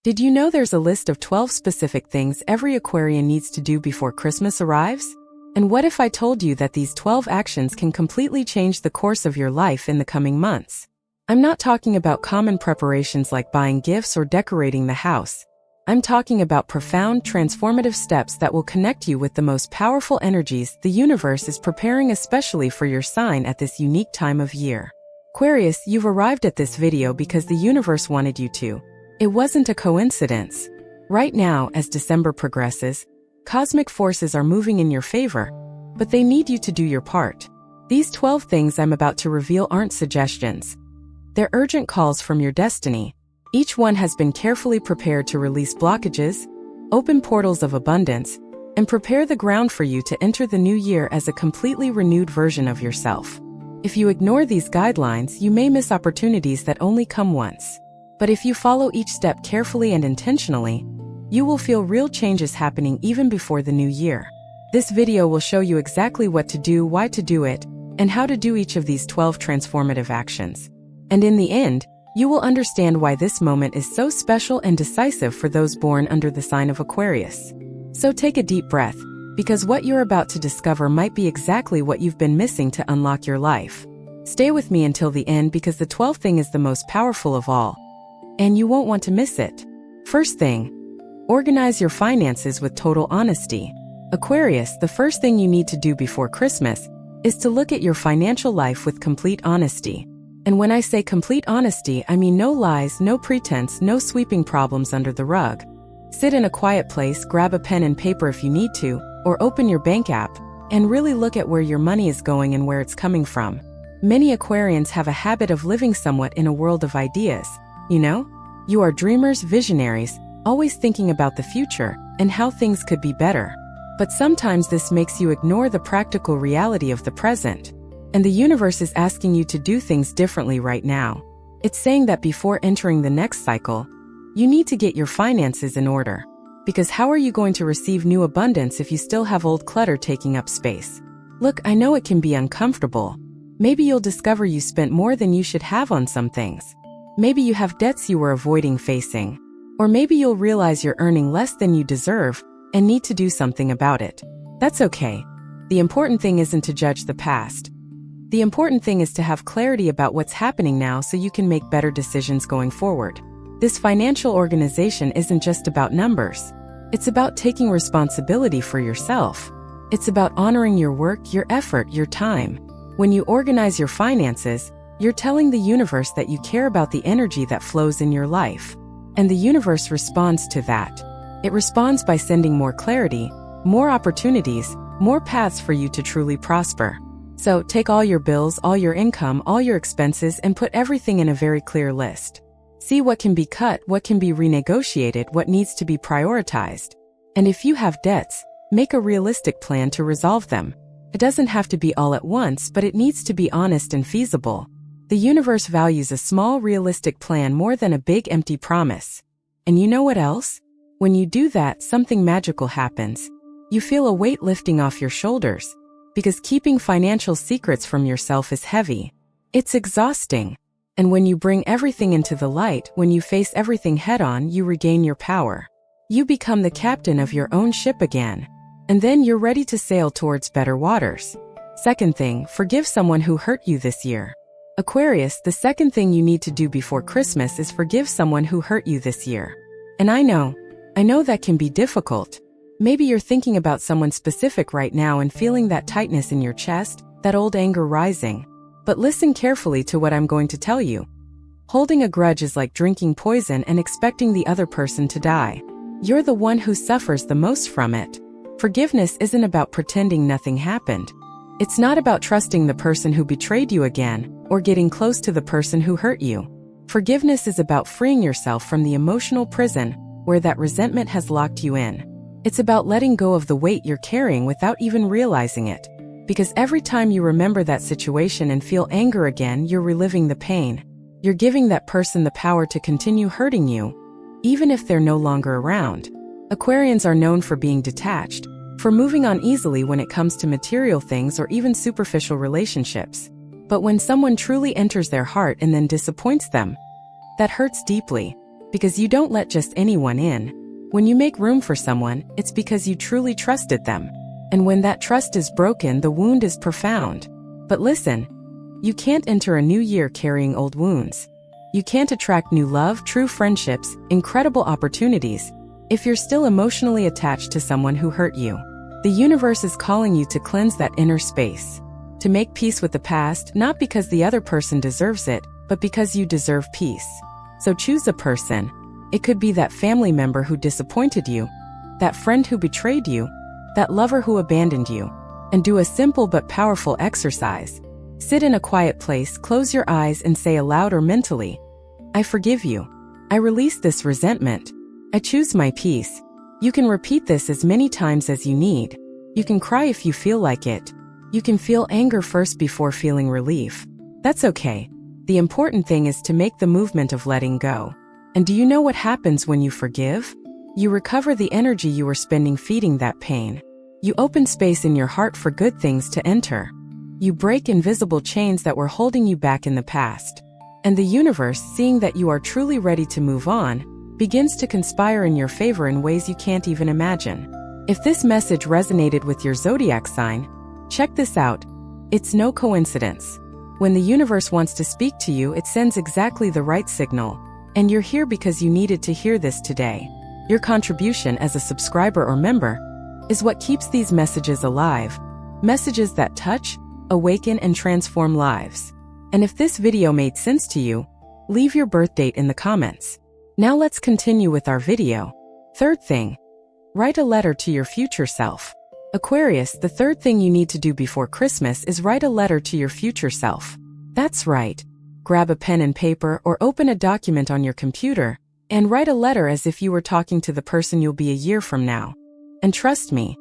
Did you know there's a list of 12 specific things every Aquarian needs to do before Christmas arrives? And what if I told you that these 12 actions can completely change the course of your life in the coming months? I'm not talking about common preparations like buying gifts or decorating the house. I'm talking about profound, transformative steps that will connect you with the most powerful energies the universe is preparing especially for your sign at this unique time of year. Aquarius, you've arrived at this video because the universe wanted you to. It wasn't a coincidence. Right now, as December progresses, cosmic forces are moving in your favor, but they need you to do your part. These 12 things I'm about to reveal aren't suggestions. They're urgent calls from your destiny. Each one has been carefully prepared to release blockages, open portals of abundance, and prepare the ground for you to enter the new year as a completely renewed version of yourself. If you ignore these guidelines, you may miss opportunities that only come once. But if you follow each step carefully and intentionally, you will feel real changes happening even before the new year. This video will show you exactly what to do, why to do it, and how to do each of these 12 transformative actions. And in the end, you will understand why this moment is so special and decisive for those born under the sign of Aquarius. So take a deep breath, because what you're about to discover might be exactly what you've been missing to unlock your life. Stay with me until the end because the 12th thing is the most powerful of all, and you won't want to miss it. First thing, organize your finances with total honesty. Aquarius, the first thing you need to do before Christmas is to look at your financial life with complete honesty. And when I say complete honesty, I mean no lies, no pretense, no sweeping problems under the rug. Sit in a quiet place, grab a pen and paper if you need to, or open your bank app, and really look at where your money is going and where it's coming from. Many Aquarians have a habit of living somewhat in a world of ideas. You know? You are dreamers, visionaries, always thinking about the future and how things could be better. But sometimes this makes you ignore the practical reality of the present. And the universe is asking you to do things differently right now. It's saying that before entering the next cycle, you need to get your finances in order. Because how are you going to receive new abundance if you still have old clutter taking up space? Look, I know it can be uncomfortable. Maybe you'll discover you spent more than you should have on some things. Maybe you have debts you were avoiding facing. Or maybe you'll realize you're earning less than you deserve and need to do something about it. That's okay. The important thing isn't to judge the past. The important thing is to have clarity about what's happening now so you can make better decisions going forward. This financial organization isn't just about numbers. It's about taking responsibility for yourself. It's about honoring your work, your effort, your time. When you organize your finances, you're telling the universe that you care about the energy that flows in your life. And the universe responds to that. It responds by sending more clarity, more opportunities, more paths for you to truly prosper. So take all your bills, all your income, all your expenses, and put everything in a very clear list. See what can be cut, what can be renegotiated, what needs to be prioritized. And if you have debts, make a realistic plan to resolve them. It doesn't have to be all at once, but it needs to be honest and feasible. The universe values a small, realistic plan more than a big, empty promise. And you know what else? When you do that, something magical happens. You feel a weight lifting off your shoulders. Because keeping financial secrets from yourself is heavy. It's exhausting. And when you bring everything into the light, when you face everything head-on, you regain your power. You become the captain of your own ship again. And then you're ready to sail towards better waters. Second thing, forgive someone who hurt you this year. Aquarius, the second thing you need to do before Christmas is forgive someone who hurt you this year. And I know that can be difficult. Maybe you're thinking about someone specific right now and feeling that tightness in your chest, that old anger rising. But listen carefully to what I'm going to tell you. Holding a grudge is like drinking poison and expecting the other person to die. You're the one who suffers the most from it. Forgiveness isn't about pretending nothing happened. It's not about trusting the person who betrayed you again, or getting close to the person who hurt you. Forgiveness is about freeing yourself from the emotional prison where that resentment has locked you in. It's about letting go of the weight you're carrying without even realizing it. Because every time you remember that situation and feel anger again, you're reliving the pain. You're giving that person the power to continue hurting you, even if they're no longer around. Aquarians are known for being detached, for moving on easily when it comes to material things or even superficial relationships. But when someone truly enters their heart and then disappoints them, that hurts deeply. Because you don't let just anyone in. When you make room for someone, it's because you truly trusted them. And when that trust is broken, the wound is profound. But listen, you can't enter a new year carrying old wounds. You can't attract new love, true friendships, incredible opportunities, if you're still emotionally attached to someone who hurt you. The universe is calling you to cleanse that inner space, to make peace with the past, not because the other person deserves it, but because you deserve peace. So choose a person. It could be that family member who disappointed you, that friend who betrayed you, that lover who abandoned you, and do a simple but powerful exercise. Sit in a quiet place, close your eyes, and say aloud or mentally, I forgive you. I release this resentment. I choose my peace. You can repeat this as many times as you need. You can cry if you feel like it. You can feel anger first before feeling relief. That's okay. The important thing is to make the movement of letting go. And do you know what happens when you forgive? You recover the energy you were spending feeding that pain. You open space in your heart for good things to enter. You break invisible chains that were holding you back in the past. And the universe, seeing that you are truly ready to move on, begins to conspire in your favor in ways you can't even imagine. If this message resonated with your zodiac sign, check this out. It's no coincidence. When the universe wants to speak to you, it sends exactly the right signal. And you're here because you needed to hear this today. Your contribution as a subscriber or member is what keeps these messages alive. Messages that touch, awaken, and transform lives. And if this video made sense to you, leave your birth date in the comments. Now let's continue with our video. Third thing, write a letter to your future self. Aquarius, the third thing you need to do before Christmas is write a letter to your future self. That's right. Grab a pen and paper or open a document on your computer and write a letter as if you were talking to the person you'll be a year from now. And trust me,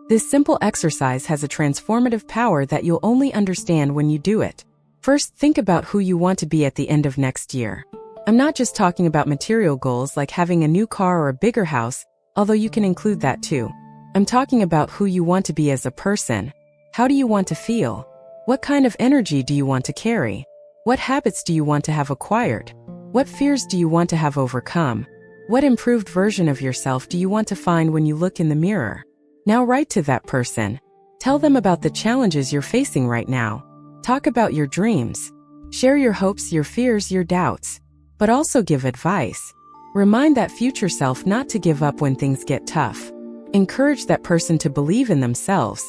this simple exercise has a transformative power that you'll only understand when you do it. First, think about who you want to be at the end of next year. I'm not just talking about material goals like having a new car or a bigger house, although you can include that too. I'm talking about who you want to be as a person. How do you want to feel? What kind of energy do you want to carry? What habits do you want to have acquired? What fears do you want to have overcome? What improved version of yourself do you want to find when you look in the mirror? Now write to that person. Tell them about the challenges you're facing right now. Talk about your dreams. Share your hopes, your fears, your doubts. But also give advice. Remind that future self not to give up when things get tough. Encourage that person to believe in themselves.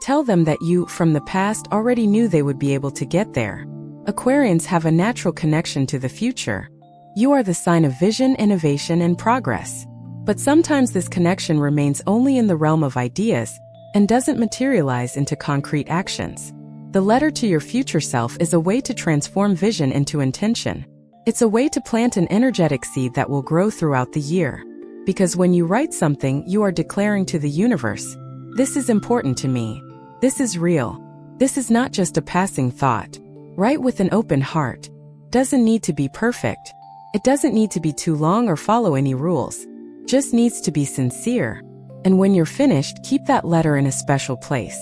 Tell them that you, from the past, already knew they would be able to get there. Aquarians have a natural connection to the future. You are the sign of vision, innovation, and progress. But sometimes this connection remains only in the realm of ideas and doesn't materialize into concrete actions. The letter to your future self is a way to transform vision into intention. It's a way to plant an energetic seed that will grow throughout the year. Because when you write something, you are declaring to the universe, this is important to me. This is real. This is not just a passing thought. Write with an open heart. Doesn't need to be perfect. It doesn't need to be too long or follow any rules. Just needs to be sincere. And when you're finished, keep that letter in a special place.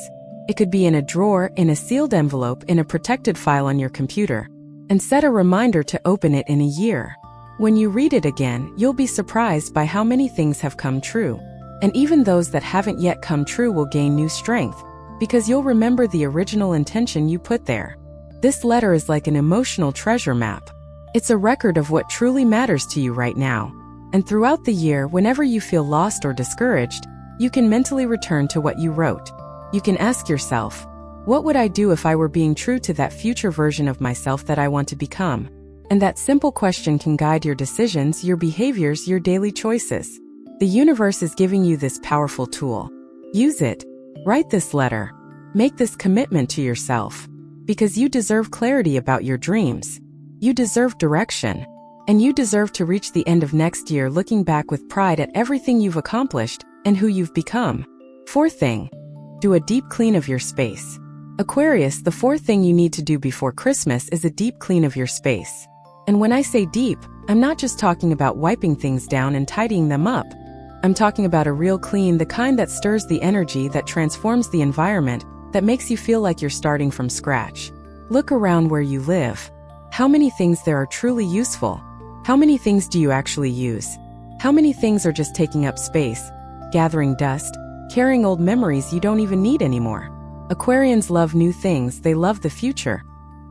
It could be in a drawer, in a sealed envelope, in a protected file on your computer. And set a reminder to open it in a year. When you read it again, you'll be surprised by how many things have come true. And even those that haven't yet come true will gain new strength, because you'll remember the original intention you put there. This letter is like an emotional treasure map. It's a record of what truly matters to you right now. And throughout the year, whenever you feel lost or discouraged, you can mentally return to what you wrote. You can ask yourself, what would I do if I were being true to that future version of myself that I want to become? And that simple question can guide your decisions, your behaviors, your daily choices. The universe is giving you this powerful tool. Use it. Write this letter. Make this commitment to yourself. Because you deserve clarity about your dreams. You deserve direction. And you deserve to reach the end of next year looking back with pride at everything you've accomplished and who you've become. Fourth thing, do a deep clean of your space. Aquarius, the fourth thing you need to do before Christmas is a deep clean of your space. And when I say deep, I'm not just talking about wiping things down and tidying them up. I'm talking about a real clean, the kind that stirs the energy, that transforms the environment, that makes you feel like you're starting from scratch. Look around where you live. How many things there are truly useful? How many things do you actually use? How many things are just taking up space, gathering dust, carrying old memories you don't even need anymore? Aquarians love new things, they love the future.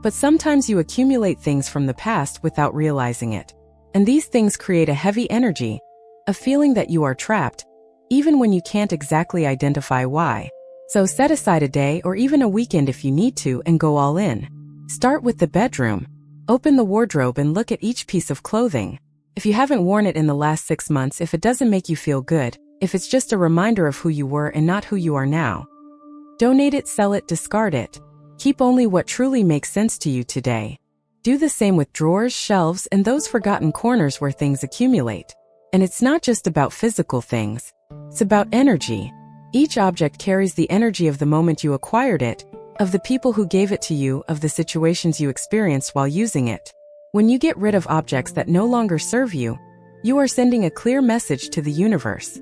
But sometimes you accumulate things from the past without realizing it. And these things create a heavy energy, a feeling that you are trapped, even when you can't exactly identify why. So set aside a day or even a weekend if you need to and go all in. Start with the bedroom. Open the wardrobe and look at each piece of clothing. If you haven't worn it in the last 6 months, if it doesn't make you feel good, if it's just a reminder of who you were and not who you are now, donate it, sell it, discard it. Keep only what truly makes sense to you today. Do the same with drawers, shelves, and those forgotten corners where things accumulate. And it's not just about physical things. It's about energy. Each object carries the energy of the moment you acquired it, of the people who gave it to you, of the situations you experienced while using it. When you get rid of objects that no longer serve you, you are sending a clear message to the universe.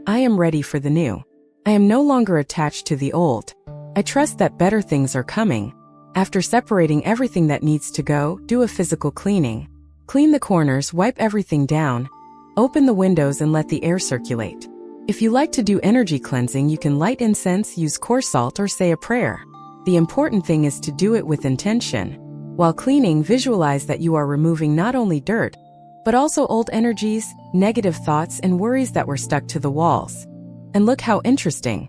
I am ready for the new. I am no longer attached to the old. I trust that better things are coming. After separating everything that needs to go, do a physical cleaning. Clean the corners, wipe everything down. Open the windows and let the air circulate. If you like to do energy cleansing, you can light incense, use coarse salt, or say a prayer. The important thing is to do it with intention. While cleaning, visualize that you are removing not only dirt, but also old energies, negative thoughts, and worries that were stuck to the walls. And look how interesting.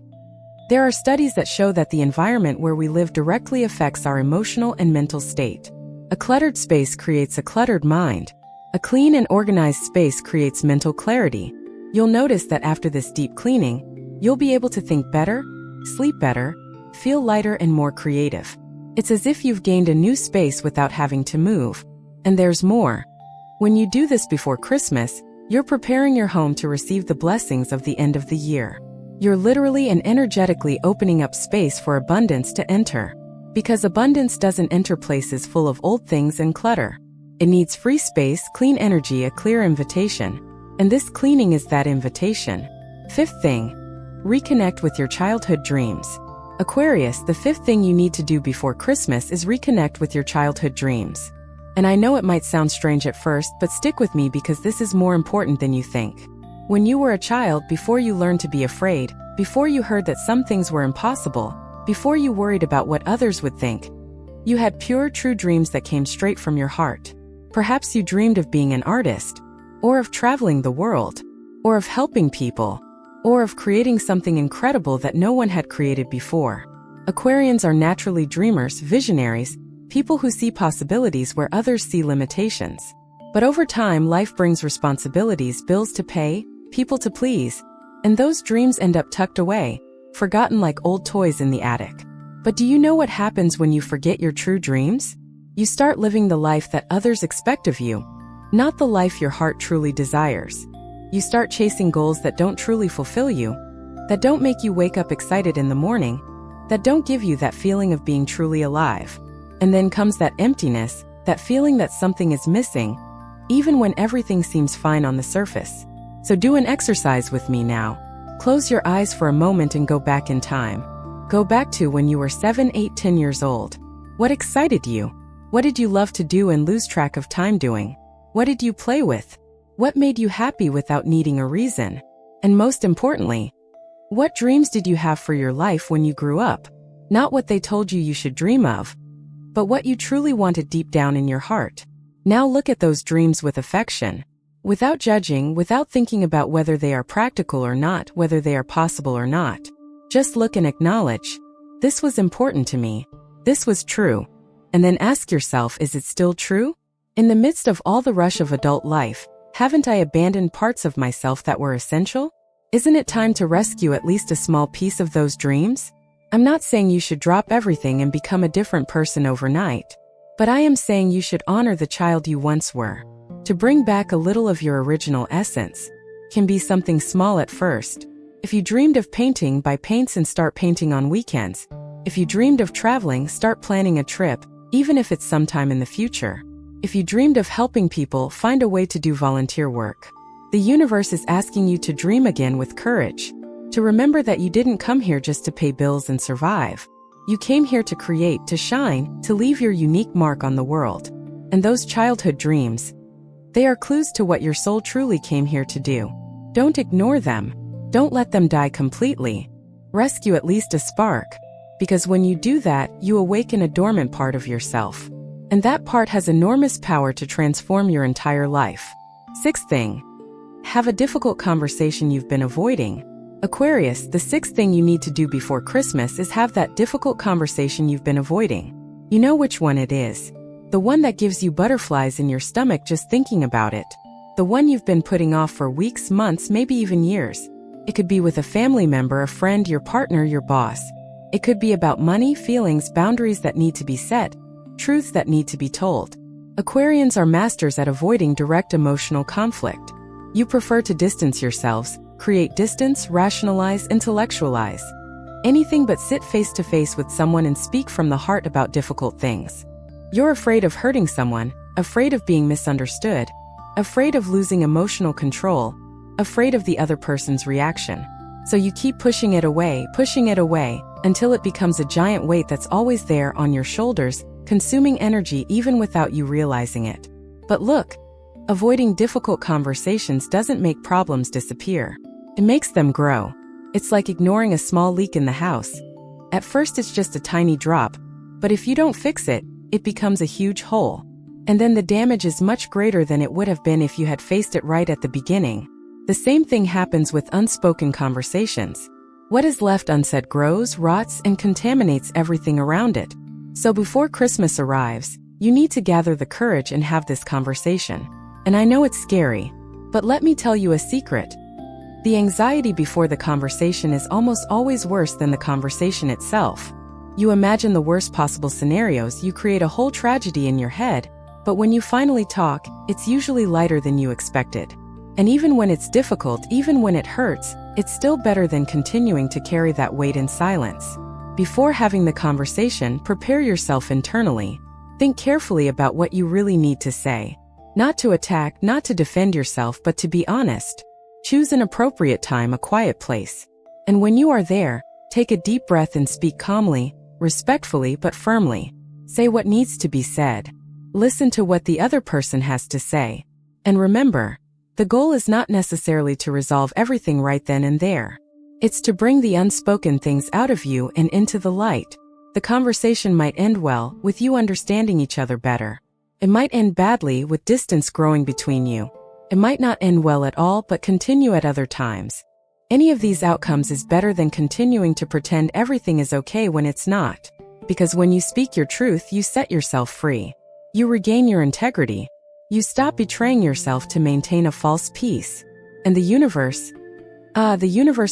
There are studies that show that the environment where we live directly affects our emotional and mental state. A cluttered space creates a cluttered mind. A clean and organized space creates mental clarity. You'll notice that after this deep cleaning, you'll be able to think better, sleep better, feel lighter and more creative. It's as if you've gained a new space without having to move. And there's more. When you do this before Christmas, you're preparing your home to receive the blessings of the end of the year. You're literally and energetically opening up space for abundance to enter. Because abundance doesn't enter places full of old things and clutter. It needs free space, clean energy, a clear invitation. And this cleaning is that invitation. Fifth thing, reconnect with your childhood dreams. Aquarius, the fifth thing you need to do before Christmas is reconnect with your childhood dreams. And I know it might sound strange at first, but stick with me because this is more important than you think. When you were a child, before you learned to be afraid, before you heard that some things were impossible, before you worried about what others would think, you had pure, true dreams that came straight from your heart. Perhaps you dreamed of being an artist, or of traveling the world, or of helping people, or of creating something incredible that no one had created before. Aquarians are naturally dreamers, visionaries, people who see possibilities where others see limitations. But over time, life brings responsibilities, bills to pay, people to please, and those dreams end up tucked away, forgotten like old toys in the attic. But do you know what happens when you forget your true dreams? You start living the life that others expect of you, not the life your heart truly desires. You start chasing goals that don't truly fulfill you, that don't make you wake up excited in the morning, that don't give you that feeling of being truly alive. And then comes that emptiness, that feeling that something is missing, even when everything seems fine on the surface. So do an exercise with me now. Close your eyes for a moment and go back in time. Go back to when you were 7, 8, 10 years old. What excited you? What did you love to do and lose track of time doing? What did you play with? What made you happy without needing a reason? And most importantly, what dreams did you have for your life when you grew up? Not what they told you should dream of, but what you truly wanted deep down in your heart. Now look at those dreams with affection. Without judging, without thinking about whether they are practical or not, whether they are possible or not. Just look and acknowledge, this was important to me. This was true. And then ask yourself, is it still true? In the midst of all the rush of adult life, haven't I abandoned parts of myself that were essential? Isn't it time to rescue at least a small piece of those dreams? I'm not saying you should drop everything and become a different person overnight, but I am saying you should honor the child you once were. To bring back a little of your original essence can be something small at first. If you dreamed of painting, buy paints and start painting on weekends. If you dreamed of traveling, start planning a trip, even if it's sometime in the future. If you dreamed of helping people, find a way to do volunteer work. The universe is asking you to dream again with courage. To remember that you didn't come here just to pay bills and survive. You came here to create, to shine, to leave your unique mark on the world. And those childhood dreams, They are clues to what your soul truly came here to do. Don't ignore them. Don't let them die completely. Rescue at least a spark. Because when you do that, you awaken a dormant part of yourself. And that part has enormous power to transform your entire life. Sixth thing. Have a difficult conversation you've been avoiding. Aquarius, the sixth thing you need to do before Christmas is have that difficult conversation you've been avoiding. You know which one it is. The one that gives you butterflies in your stomach just thinking about it. The one you've been putting off for weeks, months, maybe even years. It could be with a family member, a friend, your partner, your boss. It could be about money, feelings, boundaries that need to be set, truths that need to be told. Aquarians are masters at avoiding direct emotional conflict. You prefer to distance yourselves, create distance, rationalize, intellectualize. Anything but sit face to face with someone and speak from the heart about difficult things. You're afraid of hurting someone, afraid of being misunderstood, afraid of losing emotional control, afraid of the other person's reaction. So you keep pushing it away, until it becomes a giant weight that's always there on your shoulders, consuming energy even without you realizing it. But look, avoiding difficult conversations doesn't make problems disappear. It makes them grow. It's like ignoring a small leak in the house. At first it's just a tiny drop, but if you don't fix it, it becomes a huge hole. And then the damage is much greater than it would have been if you had faced it right at the beginning. The same thing happens with unspoken conversations. What is left unsaid grows, rots, and contaminates everything around it. So before Christmas arrives, you need to gather the courage and have this conversation. And I know it's scary, but let me tell you a secret. The anxiety before the conversation is almost always worse than the conversation itself. You imagine the worst possible scenarios, you create a whole tragedy in your head, but when you finally talk, it's usually lighter than you expected. And even when it's difficult, even when it hurts, it's still better than continuing to carry that weight in silence. Before having the conversation, prepare yourself internally. Think carefully about what you really need to say. Not to attack, not to defend yourself, but to be honest. Choose an appropriate time, a quiet place. And when you are there, take a deep breath and speak calmly, respectfully but firmly. Say what needs to be said. Listen to what the other person has to say. And remember, the goal is not necessarily to resolve everything right then and there. It's to bring the unspoken things out of you and into the light. The conversation might end well, with you understanding each other better. It might end badly, with distance growing between you. It might not end well at all, but continue at other times. Any of these outcomes is better than continuing to pretend everything is okay when it's not. Because when you speak your truth, you set yourself free. You regain your integrity. You stop betraying yourself to maintain a false peace. And the universe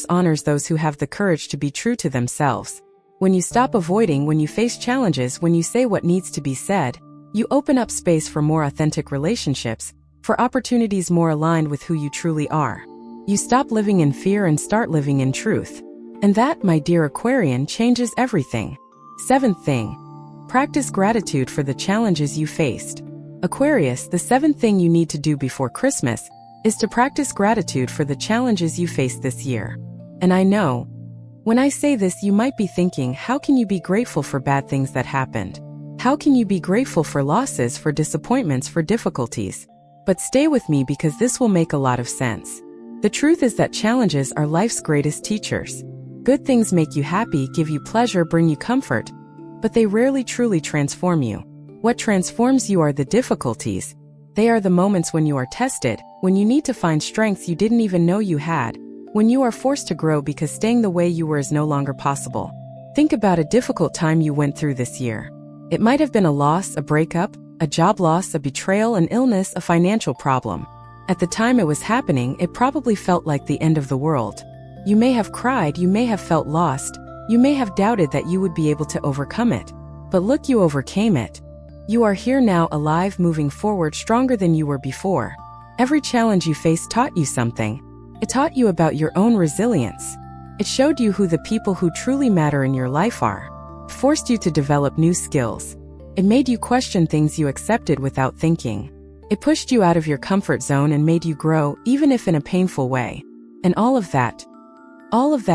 honors those who have the courage to be true to themselves. When you stop avoiding, when you face challenges, when you say what needs to be said, you open up space for more authentic relationships, for opportunities more aligned with who you truly are. You stop living in fear and start living in truth. And that, my dear Aquarian, changes everything. Seventh thing. Practice gratitude for the challenges you faced. Aquarius, the seventh thing you need to do before Christmas is to practice gratitude for the challenges you faced this year. And I know, when I say this, you might be thinking, how can you be grateful for bad things that happened? How can you be grateful for losses, for disappointments, for difficulties? But stay with me because this will make a lot of sense. The truth is that challenges are life's greatest teachers. Good things make you happy, give you pleasure, bring you comfort, but they rarely truly transform you. What transforms you are the difficulties. They are the moments when you are tested, when you need to find strengths you didn't even know you had, when you are forced to grow because staying the way you were is no longer possible. Think about a difficult time you went through this year. It might have been a loss, a breakup, a job loss, a betrayal, an illness, a financial problem. At the time it was happening, it probably felt like the end of the world. You may have cried, you may have felt lost, you may have doubted that you would be able to overcome it. But look, you overcame it. You are here now, alive, moving forward, stronger than you were before. Every challenge you faced taught you something. It taught you about your own resilience. It showed you who the people who truly matter in your life are. It forced you to develop new skills. It made you question things you accepted without thinking. It pushed you out of your comfort zone and made you grow, even if in a painful way. And all of that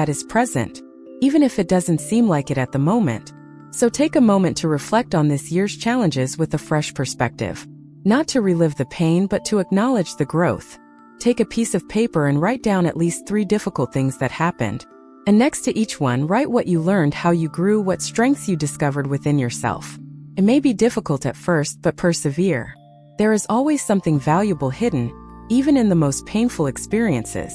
is present, even if it doesn't seem like it at the moment. So take a moment to reflect on this year's challenges with a fresh perspective. Not to relive the pain, but to acknowledge the growth. Take a piece of paper and write down at least 3 difficult things that happened. And next to each one, write what you learned, how you grew, what strengths you discovered within yourself. It may be difficult at first, but persevere. There is always something valuable hidden, even in the most painful experiences.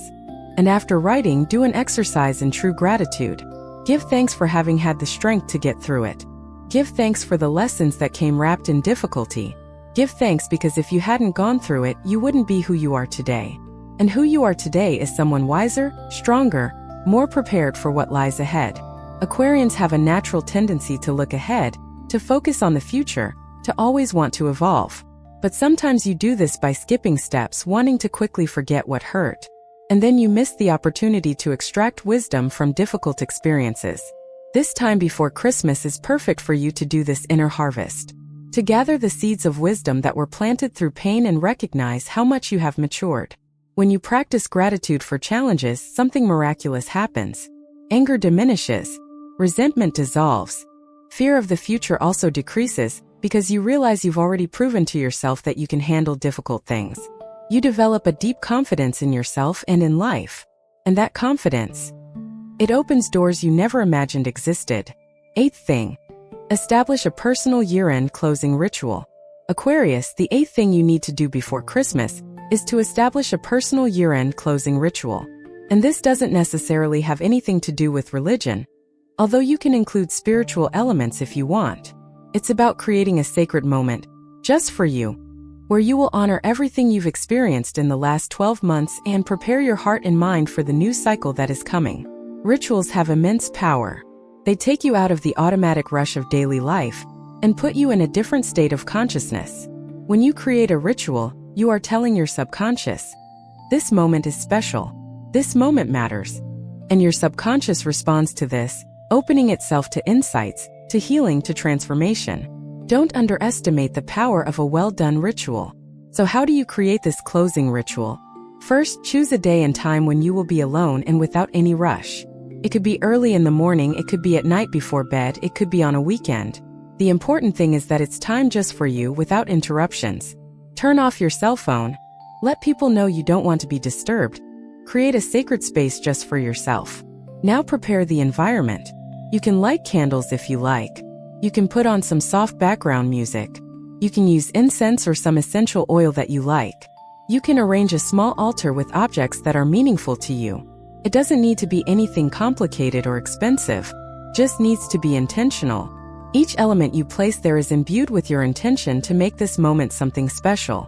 And after writing, do an exercise in true gratitude. Give thanks for having had the strength to get through it. Give thanks for the lessons that came wrapped in difficulty. Give thanks because if you hadn't gone through it, you wouldn't be who you are today. And who you are today is someone wiser, stronger, more prepared for what lies ahead. Aquarians have a natural tendency to look ahead, to focus on the future, to always want to evolve. But sometimes you do this by skipping steps, wanting to quickly forget what hurt. And then you miss the opportunity to extract wisdom from difficult experiences. This time before Christmas is perfect for you to do this inner harvest. To gather the seeds of wisdom that were planted through pain and recognize how much you have matured. When you practice gratitude for challenges, something miraculous happens. Anger diminishes. Resentment dissolves. Fear of the future also decreases because you realize you've already proven to yourself that you can handle difficult things. You develop a deep confidence in yourself and in life. And that confidence, it opens doors you never imagined existed. 8th thing. Establish a personal year-end closing ritual. Aquarius, the 8th thing you need to do before Christmas is to establish a personal year-end closing ritual. And this doesn't necessarily have anything to do with religion, although you can include spiritual elements if you want. It's about creating a sacred moment, just for you, where you will honor everything you've experienced in the last 12 months and prepare your heart and mind for the new cycle that is coming. Rituals have immense power. They take you out of the automatic rush of daily life and put you in a different state of consciousness. When you create a ritual, you are telling your subconscious, this moment is special. This moment matters. And your subconscious responds to this, opening itself to insights, to healing, to transformation. Don't underestimate the power of a well-done ritual. So how do you create this closing ritual? First, choose a day and time when you will be alone and without any rush. It could be early in the morning, it could be at night before bed, it could be on a weekend. The important thing is that it's time just for you without interruptions. Turn off your cell phone. Let people know you don't want to be disturbed. Create a sacred space just for yourself. Now prepare the environment. You can light candles if you like. You can put on some soft background music. You can use incense or some essential oil that you like. You can arrange a small altar with objects that are meaningful to you. It doesn't need to be anything complicated or expensive, just needs to be intentional. Each element you place there is imbued with your intention to make this moment something special.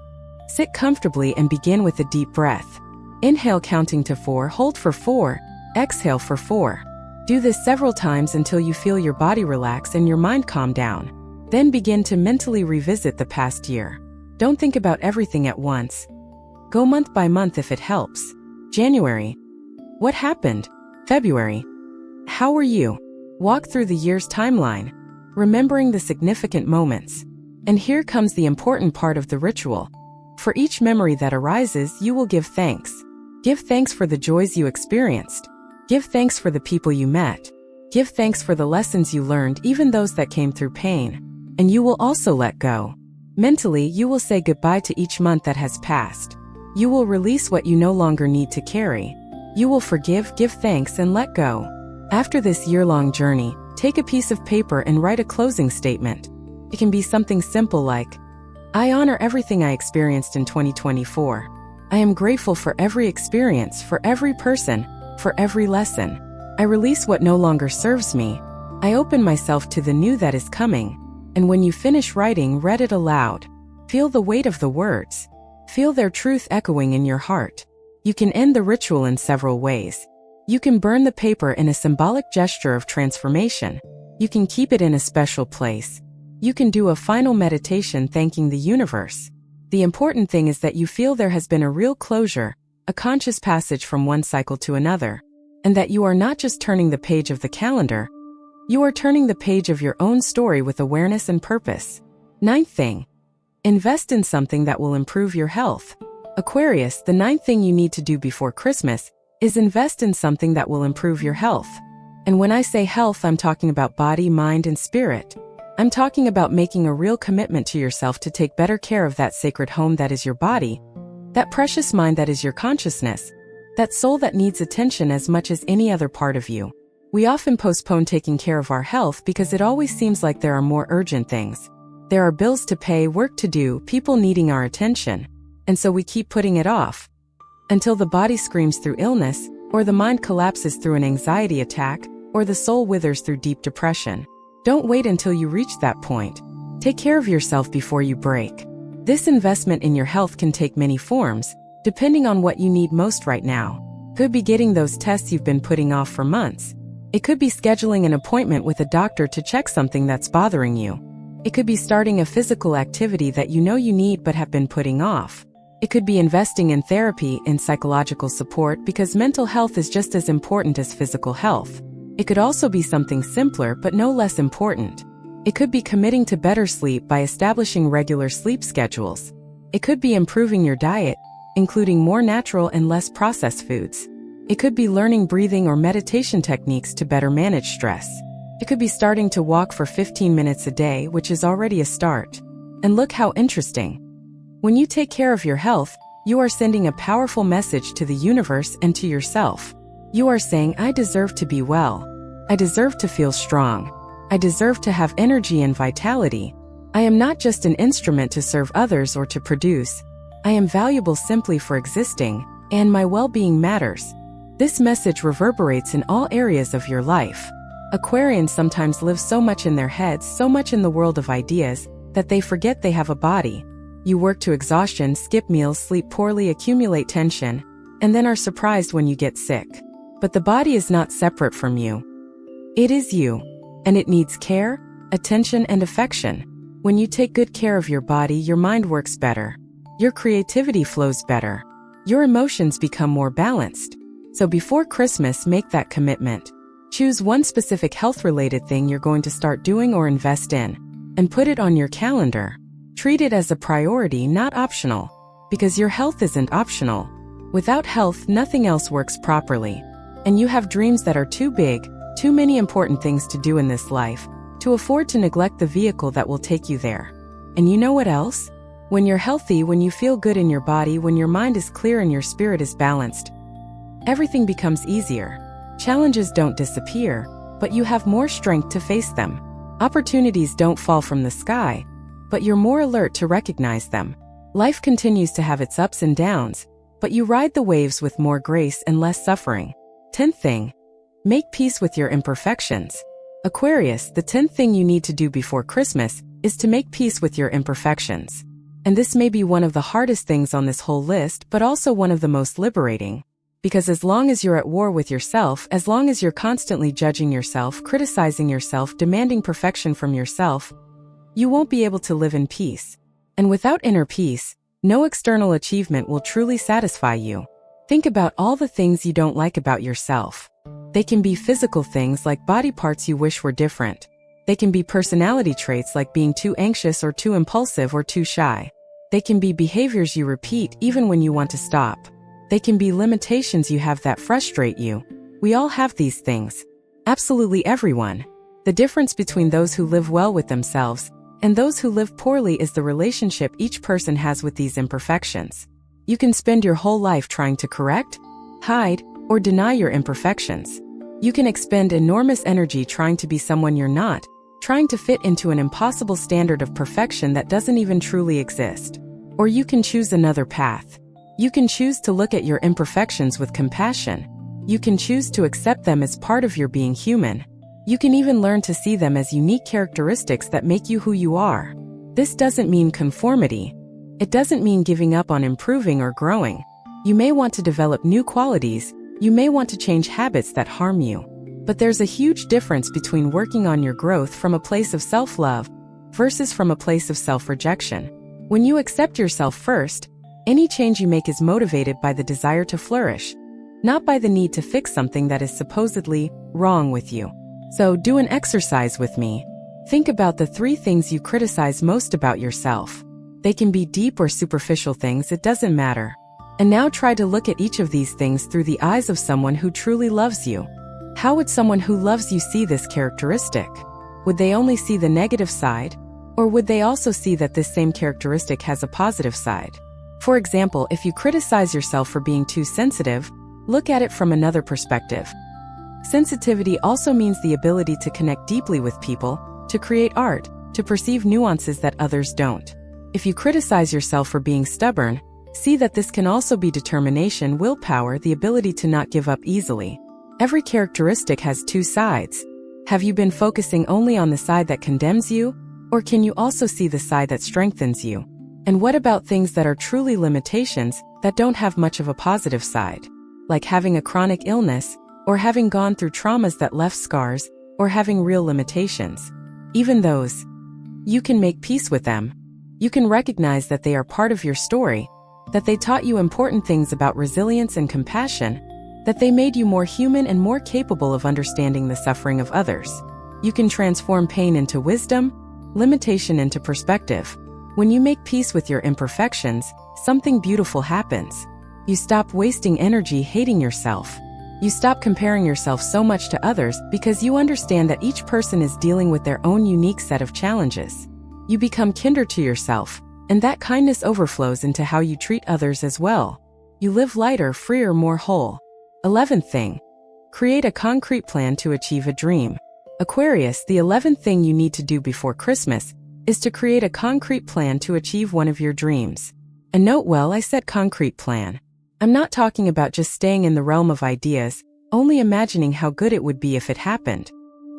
Sit comfortably and begin with a deep breath. Inhale counting to 4, hold for 4, exhale for 4. Do this several times until you feel your body relax and your mind calm down. Then begin to mentally revisit the past year. Don't think about everything at once. Go month by month if it helps. January. What happened? February. How were you? Walk through the year's timeline, remembering the significant moments. And here comes the important part of the ritual. For each memory that arises, you will give thanks. Give thanks for the joys you experienced. Give thanks for the people you met. Give thanks for the lessons you learned, even those that came through pain. And you will also let go. Mentally, you will say goodbye to each month that has passed. You will release what you no longer need to carry. You will forgive, give thanks, and let go. After this year-long journey, take a piece of paper and write a closing statement. It can be something simple like, I honor everything I experienced in 2024. I am grateful for every experience, for every person, for every lesson. I release what no longer serves me. I open myself to the new that is coming. And when you finish writing, read it aloud. Feel the weight of the words. Feel their truth echoing in your heart. You can end the ritual in several ways. You can burn the paper in a symbolic gesture of transformation. You can keep it in a special place. You can do a final meditation thanking the universe. The important thing is that you feel there has been a real closure, a conscious passage from one cycle to another, and that you are not just turning the page of the calendar, you are turning the page of your own story with awareness and purpose. 9th thing. Invest in something that will improve your health. Aquarius, the 9th thing you need to do before Christmas is invest in something that will improve your health. And when I say health, I'm talking about body, mind, and spirit. I'm talking about making a real commitment to yourself to take better care of that sacred home that is your body, that precious mind that is your consciousness, that soul that needs attention as much as any other part of you. We often postpone taking care of our health because it always seems like there are more urgent things. There are bills to pay, work to do, people needing our attention, and so we keep putting it off until the body screams through illness, or the mind collapses through an anxiety attack, or the soul withers through deep depression. Don't wait until you reach that point. Take care of yourself before you break. This investment in your health can take many forms, depending on what you need most right now. Could be getting those tests you've been putting off for months. It could be scheduling an appointment with a doctor to check something that's bothering you. It could be starting a physical activity that you know you need but have been putting off. It could be investing in therapy and psychological support because mental health is just as important as physical health. It could also be something simpler but no less important. It could be committing to better sleep by establishing regular sleep schedules. It could be improving your diet, including more natural and less processed foods. It could be learning breathing or meditation techniques to better manage stress. It could be starting to walk for 15 minutes a day, which is already a start. And look how interesting. When you take care of your health, you are sending a powerful message to the universe and to yourself. You are saying, I deserve to be well. I deserve to feel strong. I deserve to have energy and vitality. I am not just an instrument to serve others or to produce. I am valuable simply for existing, and my well-being matters. This message reverberates in all areas of your life. Aquarians sometimes live so much in their heads, so much in the world of ideas, that they forget they have a body. You work to exhaustion, skip meals, sleep poorly, accumulate tension, and then are surprised when you get sick. But the body is not separate from you. It is you. And it needs care, attention, and affection. When you take good care of your body, your mind works better. Your creativity flows better. Your emotions become more balanced. So before Christmas, make that commitment. Choose one specific health-related thing you're going to start doing or invest in, and put it on your calendar. Treat it as a priority, not optional, because your health isn't optional. Without health, nothing else works properly. And you have dreams that are too big, too many important things to do in this life, to afford to neglect the vehicle that will take you there. And you know what else? When you're healthy, when you feel good in your body, when your mind is clear and your spirit is balanced, everything becomes easier. Challenges don't disappear, but you have more strength to face them. Opportunities don't fall from the sky, but you're more alert to recognize them. Life continues to have its ups and downs, but you ride the waves with more grace and less suffering. 10th thing. Make peace with your imperfections. Aquarius, the 10th thing you need to do before Christmas is to make peace with your imperfections. And this may be one of the hardest things on this whole list, but also one of the most liberating. Because as long as you're at war with yourself, as long as you're constantly judging yourself, criticizing yourself, demanding perfection from yourself, you won't be able to live in peace. And without inner peace, no external achievement will truly satisfy you. Think about all the things you don't like about yourself. They can be physical things like body parts you wish were different. They can be personality traits like being too anxious or too impulsive or too shy. They can be behaviors you repeat even when you want to stop. They can be limitations you have that frustrate you. We all have these things. Absolutely everyone. The difference between those who live well with themselves and those who live poorly is the relationship each person has with these imperfections. You can spend your whole life trying to correct, hide, or deny your imperfections. You can expend enormous energy trying to be someone you're not, trying to fit into an impossible standard of perfection that doesn't even truly exist. Or you can choose another path. You can choose to look at your imperfections with compassion. You can choose to accept them as part of your being human. You can even learn to see them as unique characteristics that make you who you are. This doesn't mean conformity. It doesn't mean giving up on improving or growing. You may want to develop new qualities. You may want to change habits that harm you. But there's a huge difference between working on your growth from a place of self-love versus from a place of self-rejection. When you accept yourself first, any change you make is motivated by the desire to flourish, not by the need to fix something that is supposedly wrong with you. So do an exercise with me. Think about the 3 things you criticize most about yourself. They can be deep or superficial things, it doesn't matter. And now try to look at each of these things through the eyes of someone who truly loves you. How would someone who loves you see this characteristic? Would they only see the negative side? Or would they also see that this same characteristic has a positive side? For example, if you criticize yourself for being too sensitive, look at it from another perspective. Sensitivity also means the ability to connect deeply with people, to create art, to perceive nuances that others don't. If you criticize yourself for being stubborn, see that this can also be determination, willpower, the ability to not give up easily. Every characteristic has two sides. Have you been focusing only on the side that condemns you? Or can you also see the side that strengthens you? And what about things that are truly limitations, that don't have much of a positive side? Like having a chronic illness, or having gone through traumas that left scars, or having real limitations. Even those, you can make peace with them. You can recognize that they are part of your story, that they taught you important things about resilience and compassion, that they made you more human and more capable of understanding the suffering of others. You can transform pain into wisdom, limitation into perspective. When you make peace with your imperfections, something beautiful happens. You stop wasting energy hating yourself. You stop comparing yourself so much to others because you understand that each person is dealing with their own unique set of challenges. You become kinder to yourself, and that kindness overflows into how you treat others as well. You live lighter, freer, more whole. 11th thing. Create a concrete plan to achieve a dream. Aquarius, the 11th thing you need to do before Christmas is to create a concrete plan to achieve one of your dreams. And note well, I said concrete plan. I'm not talking about just staying in the realm of ideas, only imagining how good it would be if it happened.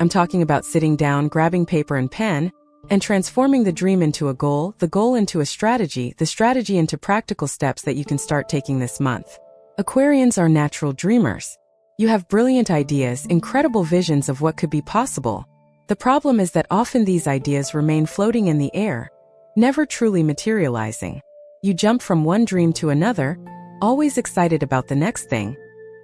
I'm talking about sitting down, grabbing paper and pen, and transforming the dream into a goal, the goal into a strategy, the strategy into practical steps that you can start taking this month. Aquarians are natural dreamers. You have brilliant ideas, incredible visions of what could be possible. The problem is that often these ideas remain floating in the air, never truly materializing. You jump from one dream to another, always excited about the next thing,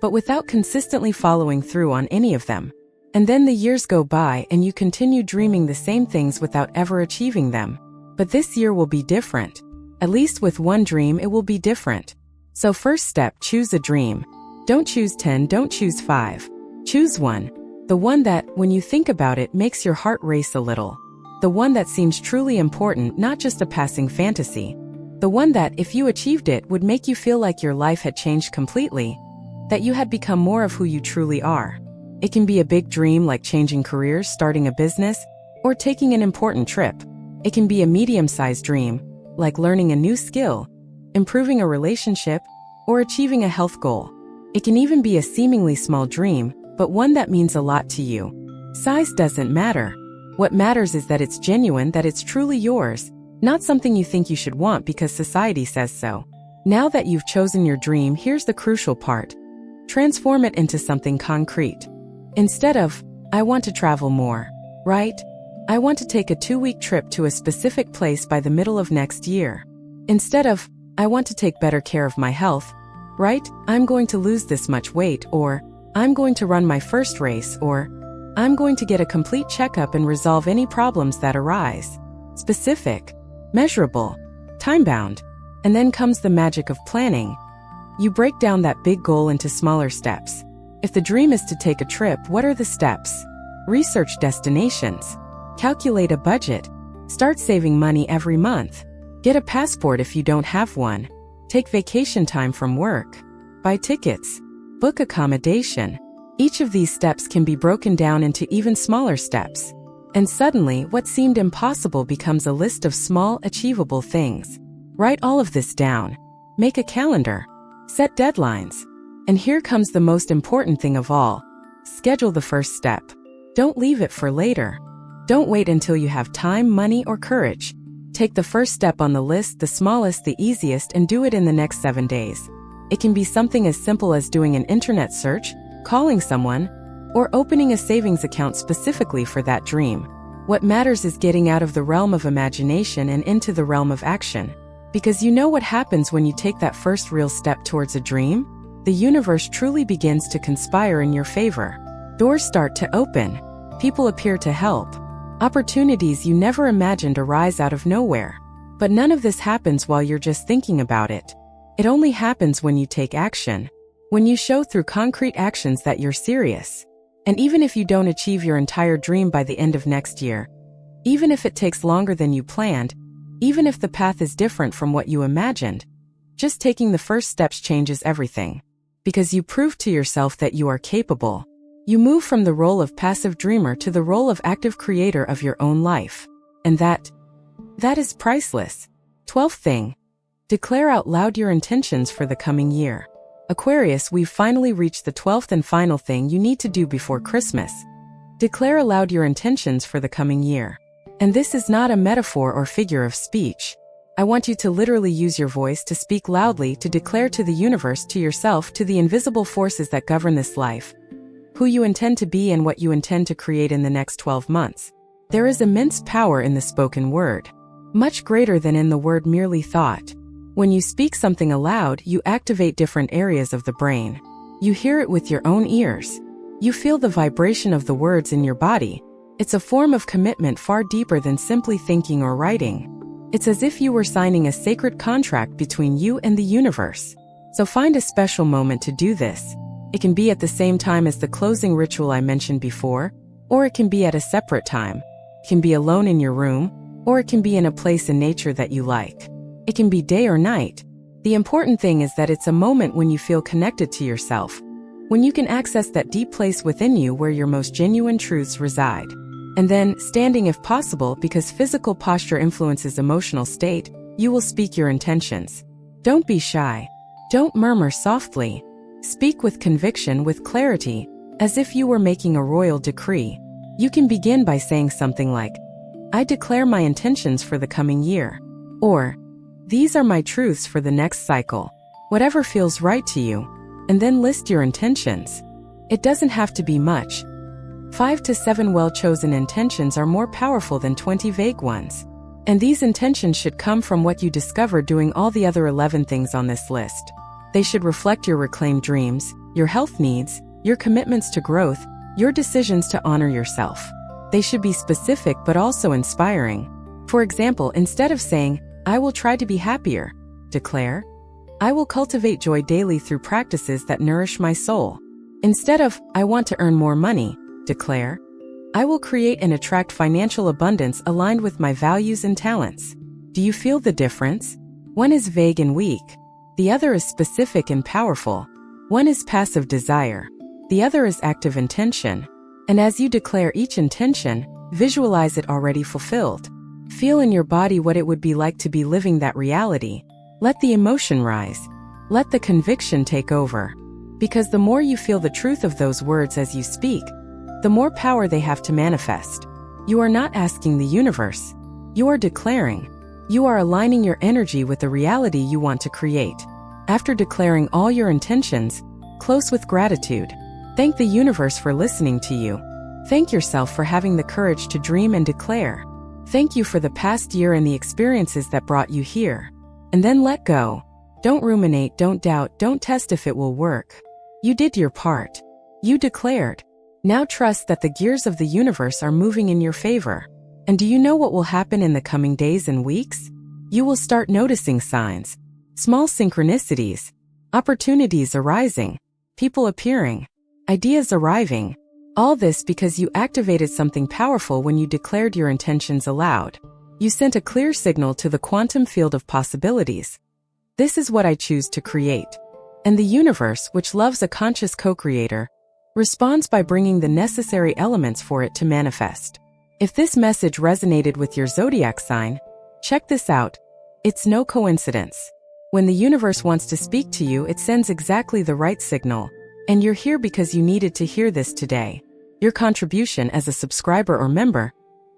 but without consistently following through on any of them. And then the years go by and you continue dreaming the same things without ever achieving them. But this year will be different. At least with one dream, it will be different. So first step, choose a dream. Don't choose 10, don't choose 5. Choose one. The one that, when you think about it, makes your heart race a little. The one that seems truly important, not just a passing fantasy. The one that, if you achieved it, would make you feel like your life had changed completely, that you had become more of who you truly are. It can be a big dream like changing careers, starting a business, or taking an important trip. It can be a medium-sized dream, like learning a new skill, improving a relationship, or achieving a health goal. It can even be a seemingly small dream, but one that means a lot to you. Size doesn't matter. What matters is that it's genuine, that it's truly yours, not something you think you should want because society says so. Now that you've chosen your dream, here's the crucial part. Transform it into something concrete. Instead of, I want to travel more, right? I want to take a 2-week trip to a specific place by the middle of next year. Instead of, I want to take better care of my health, right? I'm going to lose this much weight, or I'm going to run my first race, or I'm going to get a complete checkup and resolve any problems that arise. Specific, measurable, time-bound. And then comes the magic of planning. You break down that big goal into smaller steps. If the dream is to take a trip, what are the steps? Research destinations. Calculate a budget. Start saving money every month. Get a passport if you don't have one. Take vacation time from work. Buy tickets. Book accommodation. Each of these steps can be broken down into even smaller steps. And suddenly, what seemed impossible becomes a list of small, achievable things. Write all of this down. Make a calendar. Set deadlines. And here comes the most important thing of all. Schedule the first step. Don't leave it for later. Don't wait until you have time, money, or courage. Take the first step on the list, the smallest, the easiest, and do it in the next 7 days. It can be something as simple as doing an internet search, calling someone, or opening a savings account specifically for that dream. What matters is getting out of the realm of imagination and into the realm of action. Because you know what happens when you take that first real step towards a dream? The universe truly begins to conspire in your favor. Doors start to open. People appear to help. Opportunities you never imagined arise out of nowhere. But none of this happens while you're just thinking about it. It only happens when you take action. When you show through concrete actions that you're serious. And even if you don't achieve your entire dream by the end of next year, even if it takes longer than you planned, even if the path is different from what you imagined, just taking the first steps changes everything. Because you prove to yourself that you are capable. You move from the role of passive dreamer to the role of active creator of your own life. And that is priceless. 12th thing. Declare out loud your intentions for the coming year. Aquarius, we've finally reached the 12th and final thing you need to do before Christmas. Declare aloud your intentions for the coming year. And this is not a metaphor or figure of speech. I want you to literally use your voice to speak loudly, to declare to the universe, to yourself, to the invisible forces that govern this life, who you intend to be and what you intend to create in the next 12 months. There is immense power in the spoken word, much greater than in the word merely thought. When you speak something aloud, you activate different areas of the brain. You hear it with your own ears. You feel the vibration of the words in your body. It's a form of commitment far deeper than simply thinking or writing. It's as if you were signing a sacred contract between you and the universe. So find a special moment to do this. It can be at the same time as the closing ritual I mentioned before, or it can be at a separate time. It can be alone in your room, or it can be in a place in nature that you like. It can be day or night. The important thing is that it's a moment when you feel connected to yourself, when you can access that deep place within you where your most genuine truths reside. And then, standing if possible, because physical posture influences emotional state, you will speak your intentions. Don't be shy. Don't murmur softly. Speak with conviction, with clarity, as if you were making a royal decree. You can begin by saying something like, I declare my intentions for the coming year. Or, these are my truths for the next cycle. Whatever feels right to you. And then list your intentions. It doesn't have to be much. 5 to 7 well-chosen intentions are more powerful than 20 vague ones. And these intentions should come from what you discover doing all the other 11 things on this list. They should reflect your reclaimed dreams, your health needs, your commitments to growth, your decisions to honor yourself. They should be specific but also inspiring. For example, instead of saying, I will try to be happier, declare, I will cultivate joy daily through practices that nourish my soul. Instead of, I want to earn more money, declare, I will create and attract financial abundance aligned with my values and talents. Do you feel the difference? One is vague and weak. The other is specific and powerful. One is passive desire. The other is active intention. And as you declare each intention, visualize it already fulfilled. Feel in your body what it would be like to be living that reality. Let the emotion rise. Let the conviction take over. Because the more you feel the truth of those words as you speak, the more power they have to manifest. You are not asking the universe. You are declaring. You are aligning your energy with the reality you want to create. After declaring all your intentions, close with gratitude. Thank the universe for listening to you. Thank yourself for having the courage to dream and declare. Thank you for the past year and the experiences that brought you here. And then let go. Don't ruminate, don't doubt, don't test if it will work. You did your part. You declared. Now trust that the gears of the universe are moving in your favor. And do you know what will happen in the coming days and weeks? You will start noticing signs, small synchronicities, opportunities arising, people appearing, ideas arriving. All this because you activated something powerful when you declared your intentions aloud. You sent a clear signal to the quantum field of possibilities. This is what I choose to create. And the universe, which loves a conscious co-creator, responds by bringing the necessary elements for it to manifest. If this message resonated with your zodiac sign, check this out. It's no coincidence. When the universe wants to speak to you, it sends exactly the right signal. And you're here because you needed to hear this today. Your contribution as a subscriber or member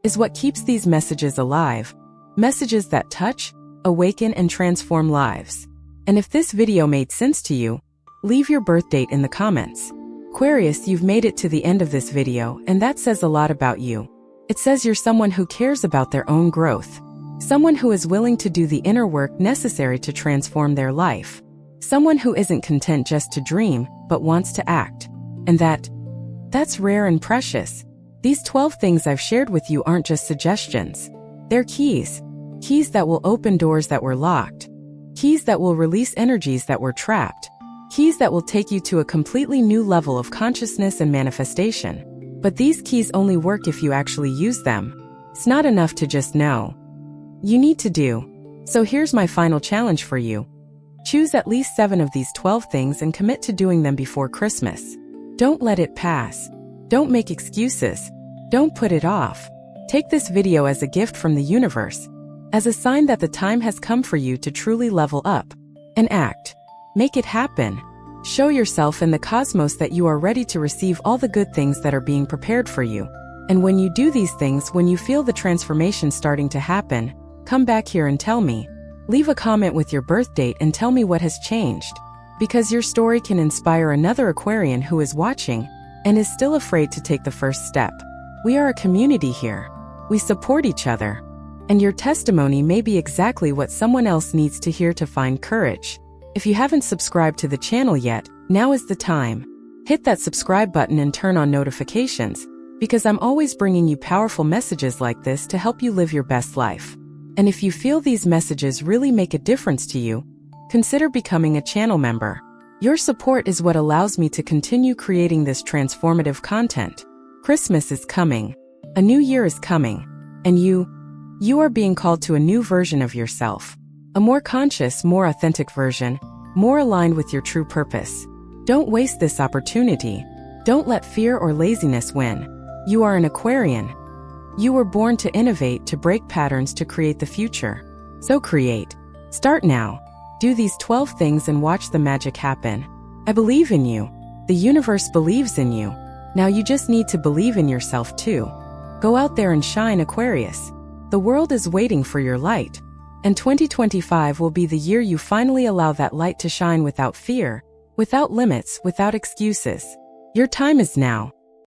is what keeps these messages alive. Messages that touch, awaken, and transform lives. And if this video made sense to you, leave your birth date in the comments. Aquarius, you've made it to the end of this video, and that says a lot about you. It says you're someone who cares about their own growth. Someone who is willing to do the inner work necessary to transform their life. Someone who isn't content just to dream, but wants to act. And that's rare and precious. These 12 things I've shared with you aren't just suggestions. They're keys. Keys that will open doors that were locked. Keys that will release energies that were trapped. Keys that will take you to a completely new level of consciousness and manifestation. But these keys only work if you actually use them. It's not enough to just know. You need to do. So here's my final challenge for you. Choose at least 7 of these 12 things and commit to doing them before Christmas. Don't let it pass. Don't make excuses. Don't put it off. Take this video as a gift from the universe, as a sign that the time has come for you to truly level up and act. Make it happen. Show yourself and the cosmos that you are ready to receive all the good things that are being prepared for you. And when you do these things, when you feel the transformation starting to happen, come back here and tell me. Leave a comment with your birth date and tell me what has changed. Because your story can inspire another Aquarian who is watching and is still afraid to take the first step. We are a community here. We support each other. And your testimony may be exactly what someone else needs to hear to find courage. If you haven't subscribed to the channel yet, now is the time. Hit that subscribe button and turn on notifications, because I'm always bringing you powerful messages like this to help you live your best life. And if you feel these messages really make a difference to you, consider becoming a channel member. Your support is what allows me to continue creating this transformative content. Christmas is coming. A new year is coming. And you are being called to a new version of yourself. A more conscious, more authentic version, more aligned with your true purpose. Don't waste this opportunity. Don't let fear or laziness win. You are an Aquarian. You were born to innovate, to break patterns, to create the future. So create. Start now. Do these 12 things and watch the magic happen. I believe in you. The universe believes in you. Now you just need to believe in yourself too. Go out there and shine, Aquarius. The world is waiting for your light. And 2025 will be the year you finally allow that light to shine without fear, without limits, without excuses. Your time is now.